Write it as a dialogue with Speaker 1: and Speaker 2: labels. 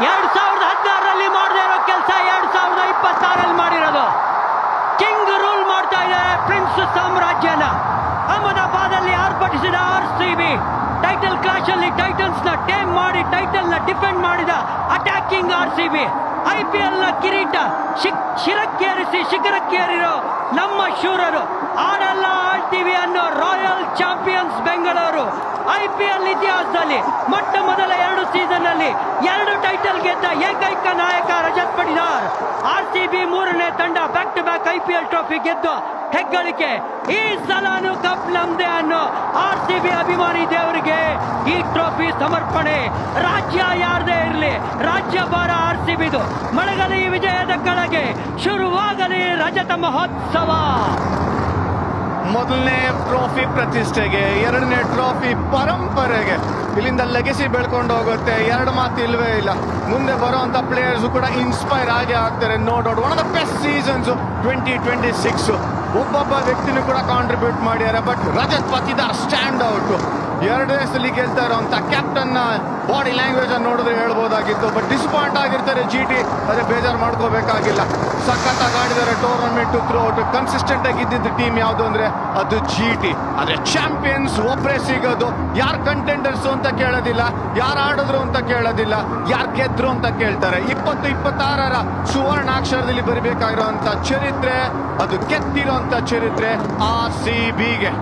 Speaker 1: 2016ರಲ್ಲಿ ಮಾಡದೇ ಇರೋ ಕೆಲಸ 2026ರಲ್ಲಿ ಮಾಡಿರೋದು. ಕಿಂಗ್ ರೂಲ್ ಮಾಡ್ತಾ ಇದೆ ಪ್ರಿನ್ಸ್ ಸಾಮ್ರಾಜ್ಯನ. ಅಹಮದಾಬಾದಲ್ಲಿ ಆರ್ಭಟಿಸಿದ RCB ಟೈಟಲ್ ಕ್ಲಾಶ್ ಅಲ್ಲಿ ಟೈಟನ್ಸ್ ನ ಟೇಮ್ ಮಾಡಿ ಟೈಟಲ್ ನ ಡಿಫೆಂಡ್ ಮಾಡಿದ ಅಟ್ಯಾಕಿಂಗ್ RCB. IPL ನ ಕಿರೀಟ ಶಿಖರಕ್ಕೇರಿರೋ ನಮ್ಮ ಶೂರರು. ಆಡಲ್ಲ ಆಳ್ತೀವಿ ಅನ್ನೋ ರಾಯಲ್ ಚಾಂಪಿಯನ್ಸ್ ಬೆಂಗಳೂರು. IPL ಇತಿಹಾಸದಲ್ಲಿ ಮೊಟ್ಟ ಮೊದಲ 2 ಸೀಸನ್ ಅಲ್ಲಿ 2 ಟೈಟಲ್ ಗೆದ್ದ ಏಕೈಕ ನಾಯಕ ರಜತ್ ಪಡಿದಾರ್. RCB 3ನೇ ತಂಡ back to back IPL trophy ಗೆದ್ದು ಹೆಗ್ಗಳಿಕೆ. ಈ ಸಲಾನು ಕಪ್ ನಮ್ದೆ ಅನ್ನೋ RCB ಅಭಿಮಾನಿ ದೇವರಿಗೆ ಈ ಟ್ರೋಫಿ ಸಮರ್ಪಣೆ. ರಾಜ್ಯ ಯಾರದೇ ಇರಲಿ, ರಾಜ್ಯ ಭಾರ RCBದು. ಮಳೆಗಲಿ ವಿಜಯದ ಕಡೆಗೆ, ಶುರುವಾಗಲಿ ರಜತ ಮಹೋತ್ಸವ.
Speaker 2: ಮೊದಲನೇ ಟ್ರೋಫಿ ಪ್ರತಿಷ್ಠೆಗೆ, 2ನೇ ಟ್ರೋಫಿ ಪರಂಪರೆಗೆ. ಇಲ್ಲಿಂದ ಲೆಗೆಸಿ ಬೆಳ್ಕೊಂಡು ಹೋಗುತ್ತೆ, 2 ಮಾತು ಇಲ್ವೇ ಇಲ್ಲ. ಮುಂದೆ ಬರುವಂತ ಪ್ಲೇಯರ್ಸ್ ಕೂಡ ಇನ್ಸ್ಪೈರ್ ಆಗೇ ಆಗ್ತಾರೆ. No doubt one of the best seasons 2026. ಒಬ್ಬೊಬ್ಬ ವ್ಯಕ್ತಿನೂ ಕೂಡ ಕಾಂಟ್ರಿಬ್ಯೂಟ್ ಮಾಡಿದ್ದಾರೆ. But Rajat Patidar stand out. 2ನೇ ಸಲ ಗೆಲ್ತಾ ಇರೋಂಥ ಕ್ಯಾಪ್ಟನ್ ಬಾಡಿ ಲ್ಯಾಂಗ್ವೇಜ್ ಅನ್ನು ನೋಡಿದ್ರೆ ಹೇಳ್ಬೋದಾಗಿತ್ತು. ಬಟ್ ಡಿಸಪಾಯಿಂಟ್ ಆಗಿರ್ತಾರೆ GT. ಅದೇ ಬೇಜಾರು ಮಾಡ್ಕೋಬೇಕಾಗಿಲ್ಲ. ಸಖತ್ತಾಗಿ ಆಡಿದ್ದಾರೆ ಟೂರ್ನಮೆಂಟ್ ಥ್ರೂ ಔಟ್. ಕನ್ಸಿಸ್ಟೆಂಟ್ ಆಗಿ ಇದ್ದಿದ್ದ ಟೀಮ್ ಯಾವುದು ಅಂದ್ರೆ ಅದು GT. ಆದ್ರೆ ಚಾಂಪಿಯನ್ಸ್ ಒಬ್ಬರೇ ಸಿಗೋದು. ಯಾರು ಕಂಟೆಂಡರ್ಸ್ ಅಂತ ಕೇಳೋದಿಲ್ಲ, ಯಾರು ಆಡಿದ್ರು ಅಂತ ಕೇಳೋದಿಲ್ಲ, ಯಾರು ಗೆದ್ರು ಅಂತ ಕೇಳ್ತಾರೆ. 2026ರ ಸುವರ್ಣಾಕ್ಷರದಲ್ಲಿ ಬರಿಬೇಕಾಗಿರುವಂತ ಚರಿತ್ರೆ, ಅದು ಗೆದ್ದಿರೋಂಥ ಚರಿತ್ರೆ RCBಗೆ.